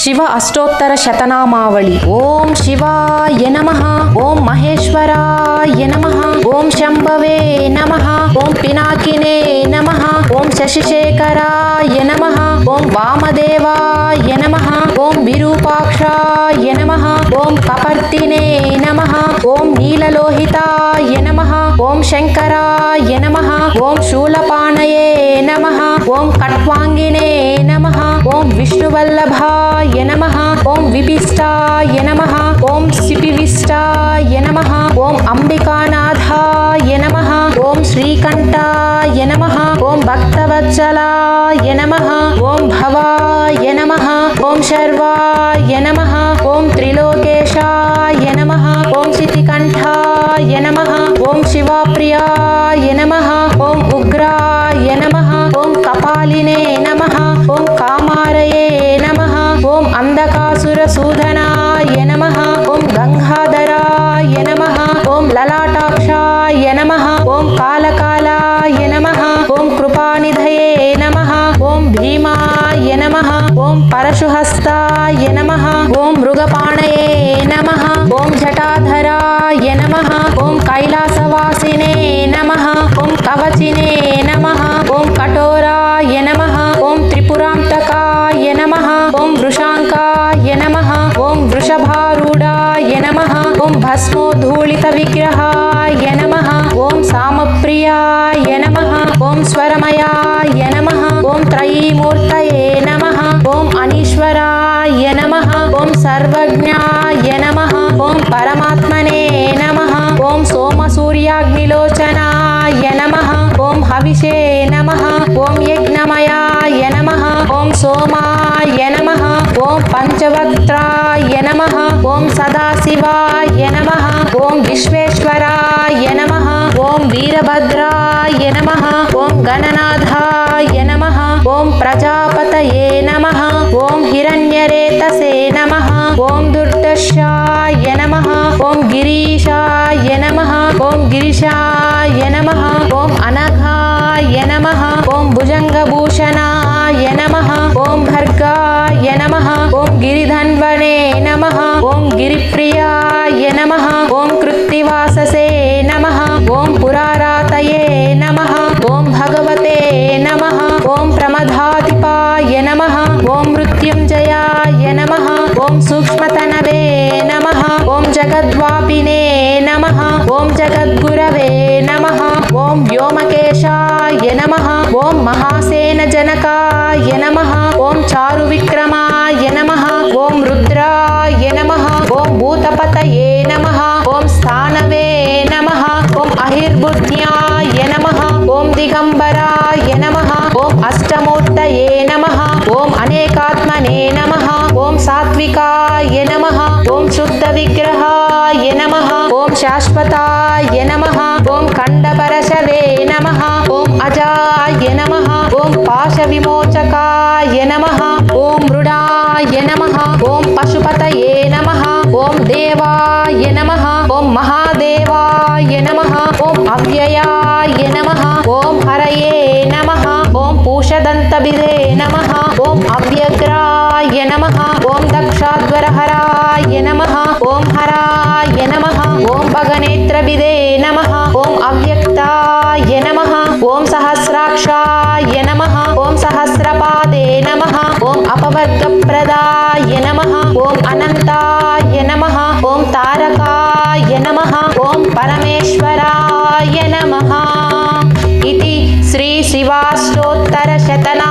శివ అష్టోత్తర శతనామావళి. ఓం శివాయ నమః. ఓం మహేశ్వరాయ నమః. ఓం శంభవే నమః. ఓం పినాకినే నమః. ఓం శశిశేఖరాయ నమః. ఓం వామదేవాయ నమః. ఓం విరూపాక్షాయ నమః. ఓం కపర్దినే నమః. ఓం నీలలోహితాయ నమః. ఓం శంకరాయ నమః. ఓం శూలపాణయే నమః. ఓం కట్వాంగినే నమః. ఓం విష్ణువల్లభాయ నమః. ఓం విభిష్టాయ నమః. ఓం సిపివిష్టాయ నమః. ఓం అంబికానాథాయ నమః. ఓం శ్రీకంఠాయ నమః. ఓం భక్తవత్సలాయ నమః. ఓం భవాయ నమః. ఓం శర్వాయ నమః. ఓం త్రిలోకేశాయ నమః. ఓం శితికంఠాయ నమః. ఓం శివప్రియాయ నమః. ఓం ఉగ్రాయ నమః. ఓం కపాలినే నమః. ఓం కామారయే నమః. ఓం అంధకాసురసూదనాయ నమః. ఓం గంగాధరాయ నమః. ఓం లలాటాక్షాయ నమః. ఓం కాలకాలాయ నమః. ఓం కృపానిధయే నమః. ఓం భీమాయ నమః. ఓం పరశుహస్తాయ నమః. ఓం మృగపాణయే నమః. ఓం జటాధరాయ నమః. ఓం కైలాసవాసినే నమః. ఓం కవచినే నమః. ఓం కఠోరాయ నమః. ఓం త్రిపురాంతకాయ నమః. ఓం వృషాంకాయ నమః. ఓం వృషభారూఢాయ నమః. ఓం భస్మోద్ధూళిత విగ్రహాయ నమః. ఓం సామప్రియాయ నమః. ఓం స్వరమయాయ నమః. ఓం త్రయీమూర్తయే నమః. ఓం అనీశ్వరాయ నమః. ఓం సర్వజ్ఞాయ నమః. ఓం పరమాత్మనే నమః. ఓం సోమసూర్యాగ్నిలోచనాయ నమః. ఓం హవిషే నమః. ఓం యజ్ఞమయాయ నమః. ఓం సోమాయ నమః. ఓం పంచవక్త్రాయ నమః. ఓం సదాశివాయ నమః. ఓం విశ్వేశ్వరాయ నమః. ఓం వీరభద్రాయ నమః. ఓం గణనాథాయ నమః. ఓం ప్రజాపతయే నమః. ఓం హిరణ్యరేతసే నమః. ఓం దుర్దర్శాయ నమః. ఓం గిరీశాయ నమః. ఓం గిరిశాయ నమః. ఓం అనఘాయ నమః. ఓం భుజంగభూషణాయ నమః. ఓం భర్గాయ నమః. ఓం గిరిధన్వనే నమః. ఓం గిరిప్రియాయ నమః. ఓం కృత్తివాససే నమః. ఓం పురారాతయే నమః. ఓం భగవతే నమః. ఓం ప్రమదాధిపాయ నమః. ఓం మృత్యుంజయాయ నమః. ఓం సూక్ష్మతనవే నమః. ఓం జగద్వాపినే నమః. ఓం జగద్గురవే నమః. ఓం వ్యోమకేశాయ నమః. ఓం మహాసేనజనకాయ నమః. ఓం చారువిక్రమాయ నమః. ఓం రుద్రాయ నమః. ఓం భూతపతయే నమః. ఓం స్థానవే నమః. ఓం అహిర్బుద్ధ్యాయ నమః. ఓం దిగంబరాయ నమః. ఓం అష్టమూర్తయే నమః. ఓం అనేకాత్మనే నమః. ఓం సాత్వికాయ నమః. ఓం శుద్ధ విగ్రహాయ నమః. ఓం శాశ్వతాయ నమః. ఓం ఖండపరశవే నమః. ఓం అజాయ నమః. ఓం పాశ విమోచకాయ నమః. ఓం మృడాయ నమః. ఓం పశుపతయే నమః. ఓం దేవాయ నమః. ఓం మహాదేవాయ నమః. ఓం అవ్యయాయ నమః. ఓం హరయే నమః. ఓం పూషదంతభిదే నమః. ఓం అవ్యగ్రాయ నమః. ఓం దక్షాధ్వరహరాయ నమః. ఓం హరాయ నమః. ఓం భగనేత్రభిదే నమః. ఓం అవ్యక్తాయ నమః. ఓం సహస్రాక్షాయ నమః. ఓం సహస్రపాదే నమః. ఓం అపవర్గప్రదాయ నమః. ఓం అనంతాయ నమః. ఓం తారకాయ నమః. ఓం పరమేశ్వరాయ నమః. ఇది శ్రీ శివాష్టోత్తర శతనా